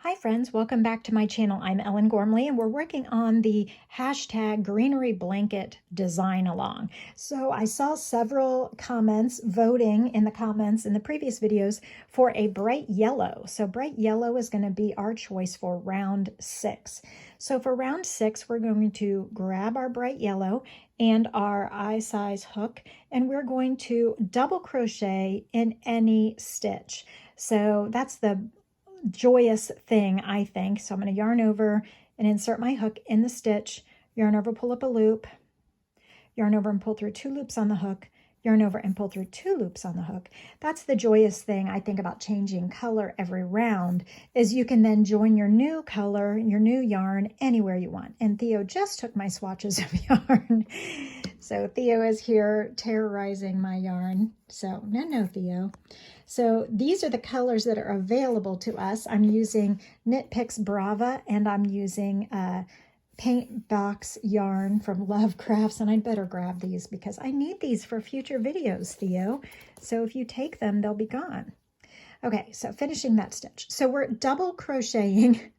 Hi friends, welcome back to my channel. I'm Ellen Gormley and we're working on the hashtag Greenery Blanket design along. So I saw several comments voting in the comments in the previous videos for a bright yellow. So bright yellow is going to be our choice for round 6. So for round 6, we're going to grab our bright yellow and our eye size hook, and we're going to double crochet in any stitch. So that's the joyous thing, I think. So I'm going to yarn over and insert my hook in the stitch, yarn over, pull up a loop, yarn over and pull through 2 loops on the hook, yarn over and pull through 2 loops on the hook. That's the joyous thing I think about changing color every round, is you can then join your new color, your new yarn anywhere you want. And Theo just took my swatches of yarn. So Theo is here terrorizing my yarn. So no, Theo. So these are the colors that are available to us. I'm using Knit Picks Brava, and I'm using paint box yarn from Love Crafts, and I'd better grab these because I need these for future videos, Theo. So if you take them, they'll be gone. Okay, so finishing that stitch. So we're double crocheting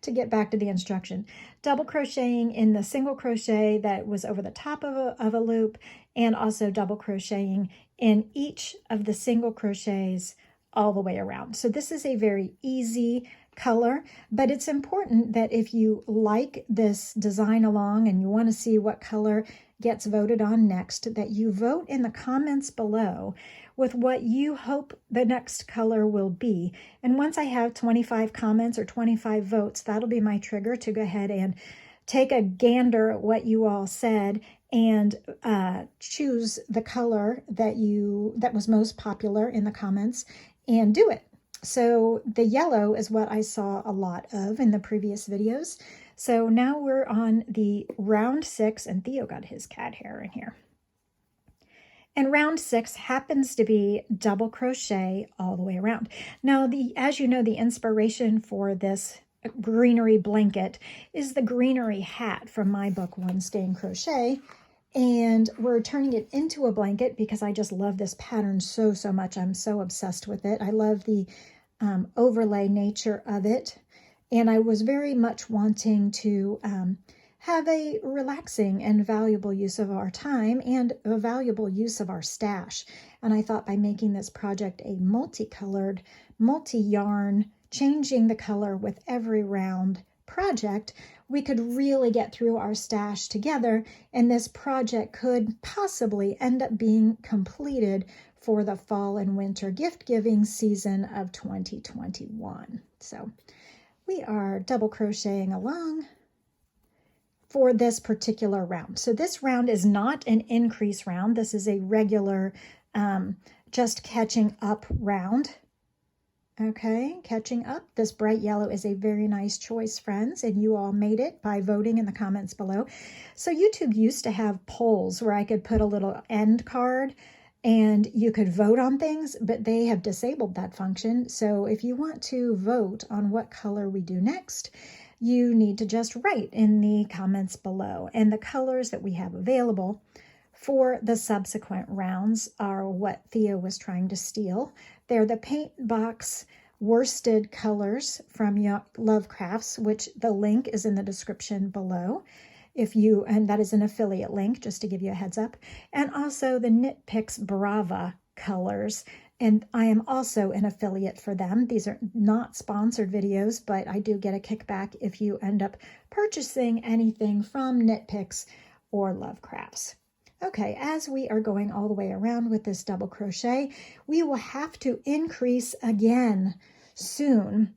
to get back to the instruction. Double crocheting in the single crochet that was over the top of a loop, and also double crocheting in each of the single crochets all the way around. So this is a very easy color, but it's important that if you like this design along and you want to see what color gets voted on next, that you vote in the comments below with what you hope the next color will be. And once I have 25 comments or 25 votes, that'll be my trigger to go ahead and take a gander at what you all said and choose the color that was most popular in the comments and do it. So the yellow is what I saw a lot of in the previous videos. So now we're on the round 6, and Theo got his cat hair in here. And round 6 happens to be double crochet all the way around. Now, as you know, the inspiration for this greenery blanket is the greenery hat from my book, One Staying Crochet. And we're turning it into a blanket because I just love this pattern so much. I'm so obsessed with it. I love the overlay nature of it. And I was very much wanting to have a relaxing and valuable use of our time and a valuable use of our stash. And I thought by making this project a multicolored, multi-yarn, changing the color with every round project, we could really get through our stash together, and this project could possibly end up being completed for the fall and winter gift giving season of 2021. So we are double crocheting along for this particular round. So this round is not an increase round. This is a regular just catching up round. Okay, catching up. This bright yellow is a very nice choice, friends, and you all made it by voting in the comments below. So YouTube used to have polls where I could put a little end card and you could vote on things, but they have disabled that function. So if you want to vote on what color we do next, you need to just write in the comments below. And the colors that we have available for the subsequent rounds are what Theo was trying to steal. They're the paint box worsted colors from Love Crafts, which the link is in the description below. And that is an affiliate link, just to give you a heads up. And also the Knit Picks Brava colors. And I am also an affiliate for them. These are not sponsored videos, but I do get a kickback if you end up purchasing anything from Knit Picks or Love Crafts. Okay, as we are going all the way around with this double crochet, we will have to increase again soon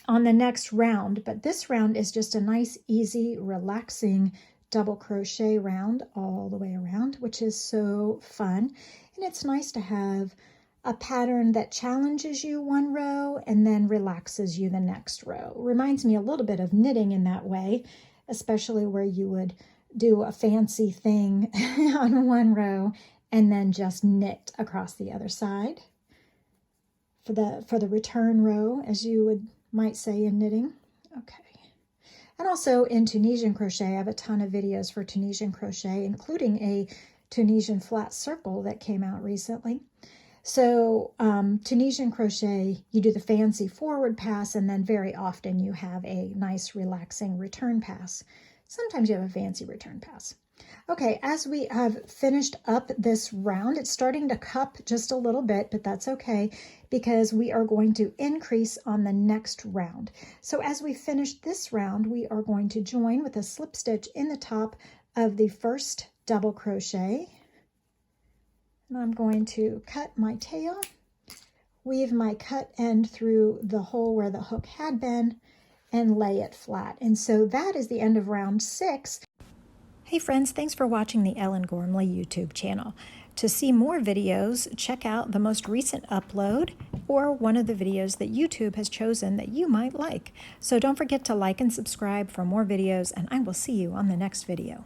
on the next round, but this round is just a nice, easy, relaxing double crochet round all the way around, which is so fun. And it's nice to have a pattern that challenges you one row and then relaxes you the next row. Reminds me a little bit of knitting in that way, especially where you would do a fancy thing on one row and then just knit across the other side for the return row, as you might say in knitting. Okay. And also in Tunisian crochet, I have a ton of videos for Tunisian crochet, including a Tunisian flat circle that came out recently. So Tunisian crochet, you do the fancy forward pass, and then very often you have a nice relaxing return pass. Sometimes you have a fancy return pass. Okay, as we have finished up this round, it's starting to cup just a little bit, but that's okay because we are going to increase on the next round. So as we finish this round, we are going to join with a slip stitch in the top of the first double crochet. And I'm going to cut my tail, weave my cut end through the hole where the hook had been, and lay it flat. And so that is the end of round 6. Hey friends, thanks for watching the Ellen Gormley YouTube channel. To see more videos, check out the most recent upload or one of the videos that YouTube has chosen that you might like. So don't forget to like and subscribe for more videos, and I will see you on the next video.